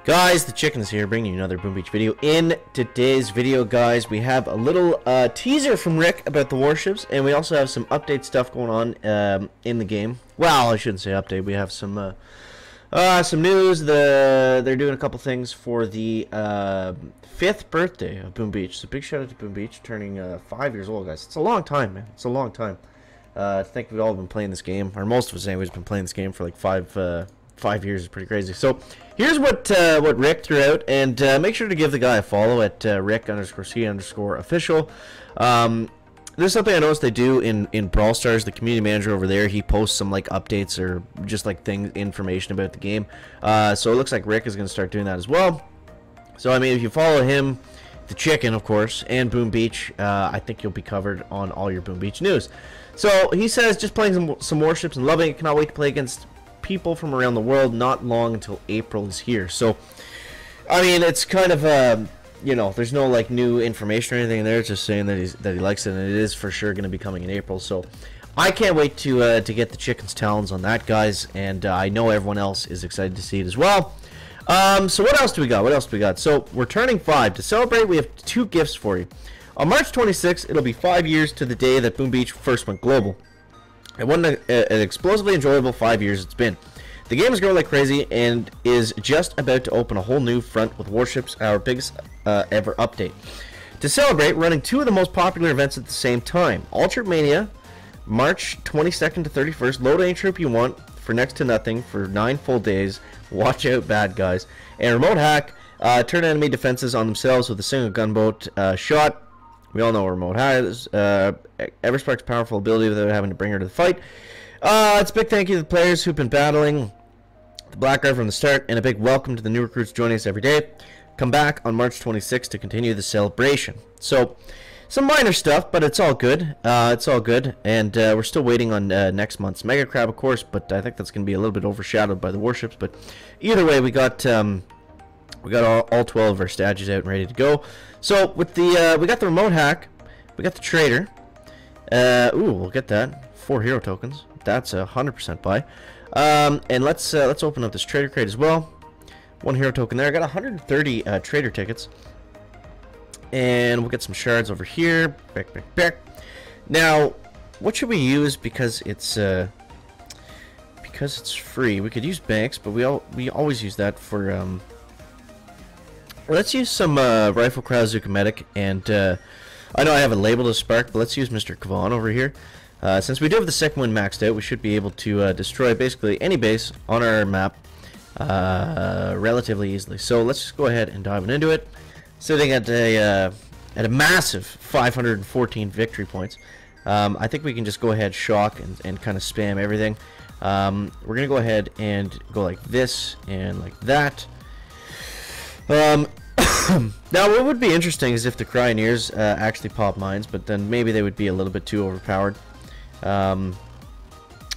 Guys, the chicken is here bringing you another Boom Beach video. In today's video, guys, we have a little teaser from Rick about the warships, and we also have some update stuff going on in the game. Well, I shouldn't say update. We have some news. They're doing a couple things for the 5th birthday of Boom Beach. So big shout out to Boom Beach, turning 5 years old, guys. It's a long time, man. It's a long time. I think we've all been playing this game, or most of us anyways, been playing this game for like 5 years. Is pretty crazy. So here's what Rick threw out, and make sure to give the guy a follow at Rick_C_official. There's something I noticed they do in Brawl Stars. The community manager over there, he posts some like updates or just like information about the game. So it looks like Rick is going to start doing that as well. So I mean, if you follow him, the chicken of course, and Boom Beach, I think you'll be covered on all your Boom Beach news. So he says, just playing some warships and loving it. Cannot wait to play against people from around the world. Not long until April is here. So I mean, it's kind of you know, there's no like new information or anything in there. It's just saying that he likes it, and it is for sure going to be coming in April. So I can't wait to get the chicken's talons on that, guys, and I know everyone else is excited to see it as well. So what else do we got? So we're turning 5. To celebrate, we have 2 gifts for you. On March 26th, it'll be 5 years to the day that Boom Beach first went global. And what an explosively enjoyable 5 years it's been. The game is growing like crazy and is just about to open a whole new front with Warships, our biggest ever update. To celebrate, running 2 of the most popular events at the same time. Ultra Mania, March 22nd to 31st. Load any troop you want for next to nothing for 9 full days. Watch out, bad guys. And Remote Hack, turn enemy defenses on themselves with a single gunboat shot. We all know what Remote Hack is. Everspark's powerful ability without having to bring her to the fight. It's a big thank you to the players who've been battling the Black Guard from the start, and a big welcome to the new recruits joining us every day. Come back on March 26th to continue the celebration. So, some minor stuff, but it's all good. It's all good, and we're still waiting on next month's Mega Crab, of course, but I think that's going to be a little bit overshadowed by the warships. But either way, we got all 12 of our statues out and ready to go. So with the we got the Remote Hack, we got the Trader. Ooh, we'll get that. 4 hero tokens. That's 100% buy. And let's open up this Trader crate as well. 1 hero token there. I got 130 Trader tickets. And we'll get some shards over here. Back. Now, what should we use because it's free? We could use banks, but we always use that for let's use some Rifle Krauzuka Medic, and I know I have it labeled as Spark, but let's use Mr. Kavan over here. Since we do have the second one maxed out, we should be able to destroy basically any base on our map relatively easily. So let's just go ahead and dive into it. Sitting at a massive 514 victory points. I think we can just go ahead, shock, and kind of spam everything. We're going to go ahead and go like this and like that. Now what would be interesting is if the Cryoneers actually pop mines, but then maybe they would be a little bit too overpowered. Alright,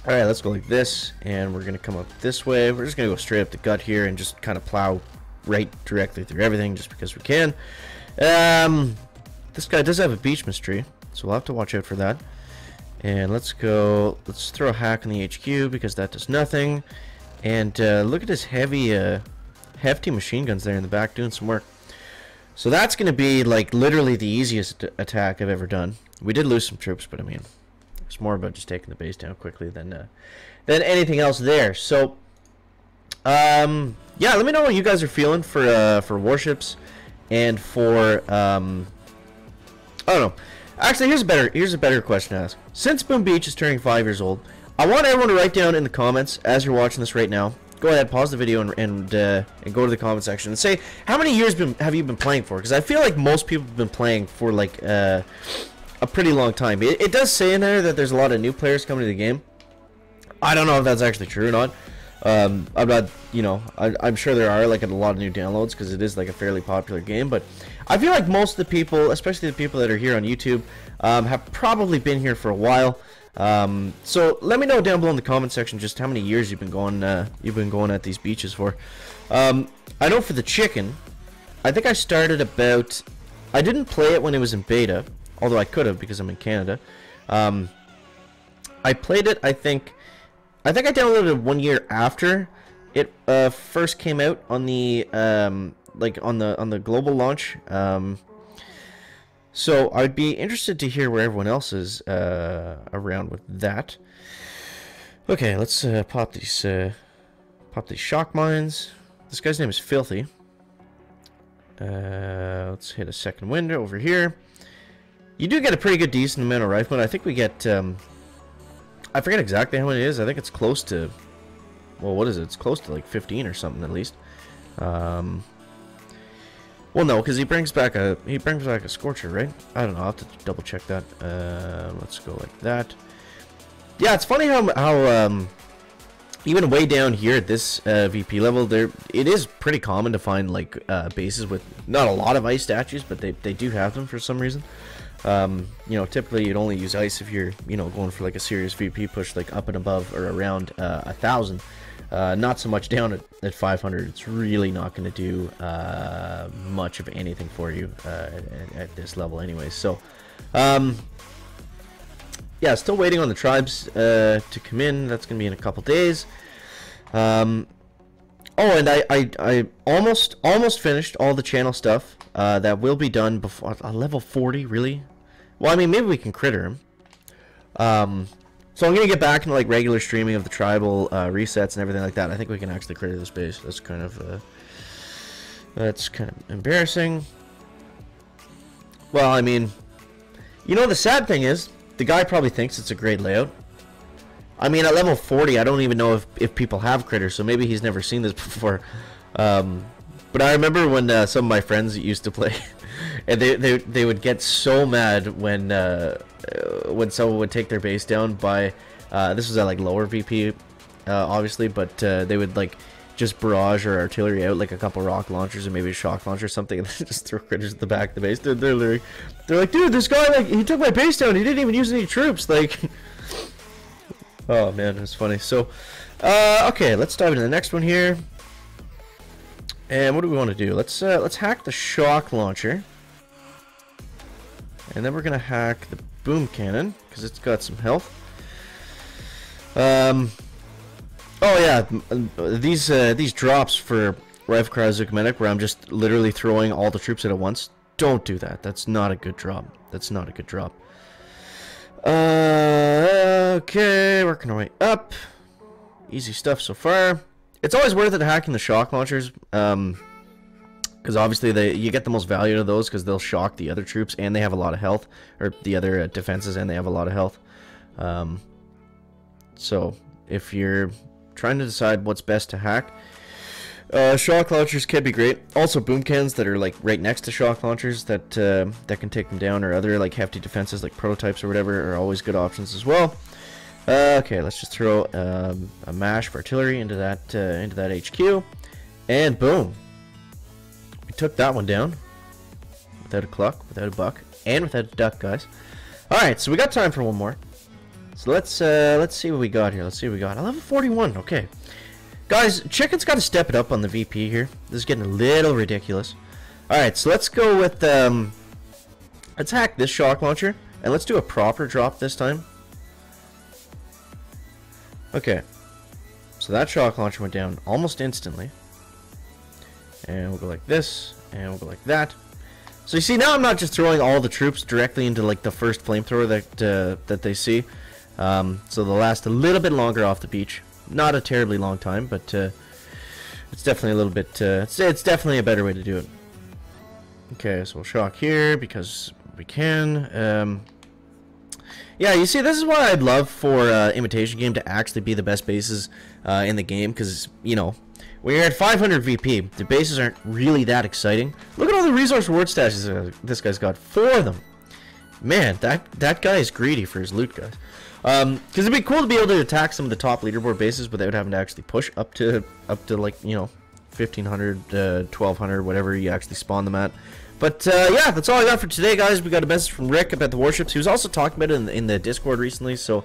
let's go like this, and we're gonna come up this way. We're just gonna go straight up the gut here and just kind of plow right directly through everything just because we can. This guy does have a beach mystery, so we'll have to watch out for that. And let's throw a hack in the HQ because that does nothing. And look at his hefty machine guns there in the back doing some work. So that's going to be like literally the easiest attack I've ever done. We did lose some troops, but I mean, it's more about just taking the base down quickly than anything else there. So yeah, let me know what you guys are feeling for warships and for I don't know. Actually, here's a better question to ask. Since Boom Beach is turning 5 years old, I want everyone to write down in the comments as you're watching this right now. Go ahead, pause the video and go to the comment section and say how many years have you been playing for? Because I feel like most people have been playing for like a pretty long time. It does say in there that there's a lot of new players coming to the game. I don't know if that's actually true or not. I'm not, you know, I'm sure there are like a lot of new downloads because it is like a fairly popular game. But I feel like most of the people, especially the people that are here on YouTube, have probably been here for a while. So let me know down below in the comment section just how many years you've been going at these beaches for. I know for the chicken, I think I started about, I didn't play it when it was in beta, although I could have because I'm in Canada. I played it, I think I downloaded it 1 year after it first came out on the like on the global launch. So I'd be interested to hear where everyone else is around with that. Okay, let's pop these shock mines. This guy's name is Filthy. Let's hit a second window over here. You do get a pretty good, decent amount of riflemen. I think we get, I forget exactly how many it is. I think it's close to, well, what is it? It's close to like 15 or something at least. Well, no, because he brings back a Scorcher, right? I don't know. I'll have to double check that. Let's go like that. Yeah, it's funny how even way down here at this VP level, it is pretty common to find like bases with not a lot of ice statues, but they do have them for some reason. You know, typically you'd only use ice if you're, you know, going for like a serious VP push, like up and above or around 1,000. Not so much down at 500. It's really not going to do much of anything for you at this level anyway. So yeah, still waiting on the tribes to come in. That's going to be in a couple days. Oh, and I almost finished all the channel stuff that will be done before level 40. Really? Well, I mean, maybe we can critter him. So I'm gonna get back into like regular streaming of the tribal resets and everything like that. I think we can actually critter this base. That's kind of embarrassing. Well, I mean, you know, the sad thing is the guy probably thinks it's a great layout. I mean, at level 40, I don't even know if people have critters, so maybe he's never seen this before. But I remember when some of my friends used to play, and they would get so mad when someone would take their base down by this was at like lower VP, obviously, but they would like just barrage or artillery out like a couple rock launchers and maybe a shock launcher or something, and just throw critters at the back of the base. They're like, dude, this guy, like, he took my base down. He didn't even use any troops. Like, oh man, it's funny. So, okay, let's dive into the next one here. And what do we want to do? Let's hack the shock launcher, and then we're gonna hack the boom cannon because it's got some health. Oh yeah, these drops for Rifle Cryozuka Medic, where I'm just literally throwing all the troops at once. Don't do that. That's not a good drop. That's not a good drop. Okay, working our way up. Easy stuff so far. It's always worth it hacking the shock launchers, because obviously you get the most value out of those because they'll shock the other troops and they have a lot of health, or the other defenses and they have a lot of health. So if you're trying to decide what's best to hack, shock launchers can be great. Also boom cannons that are like right next to shock launchers that can take them down, or other like hefty defenses like prototypes or whatever are always good options as well. Okay, let's just throw a mash for artillery into that HQ, and boom, we took that one down without a cluck, without a buck, and without a duck, guys. All right, so we got time for one more. So let's see what we got here. Let's see what we got. I level 41. Okay, guys, Chicken's got to step it up on the VP here. This is getting a little ridiculous. All right, so let's go with let's hack this shock launcher, and let's do a proper drop this time. Okay, so that shock launcher went down almost instantly, and we'll go like this, and we'll go like that. So you see, now I'm not just throwing all the troops directly into like the first flamethrower that they see. So they'll last a little bit longer off the beach. Not a terribly long time, but it's definitely a little bit. It's definitely a better way to do it. Okay, so we'll shock here because we can. Yeah, you see, this is why I'd love for Imitation Game to actually be the best bases in the game, because, you know, when you're at 500 VP, the bases aren't really that exciting. Look at all the resource reward stashes this guy's got. 4 of them. Man, that guy is greedy for his loot, guys. Because it'd be cool to be able to attack some of the top leaderboard bases without having to actually push up to like, you know, 1500, 1200, whatever you actually spawn them at. But yeah, that's all I got for today, guys. We got a message from Rick about the warships. He was also talking about it in the Discord recently. So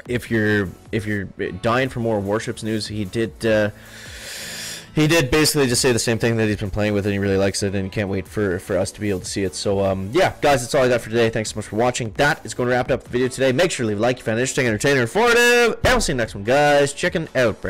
if you're dying for more warships news, he did he did basically just say the same thing, that he's been playing with it and he really likes it and he can't wait for us to be able to see it. So yeah, guys, that's all I got for today. Thanks so much for watching. That is going to wrap up the video today. Make sure to leave a like if you found it interesting, entertaining, informative, and we'll see you next one, guys. Checking out.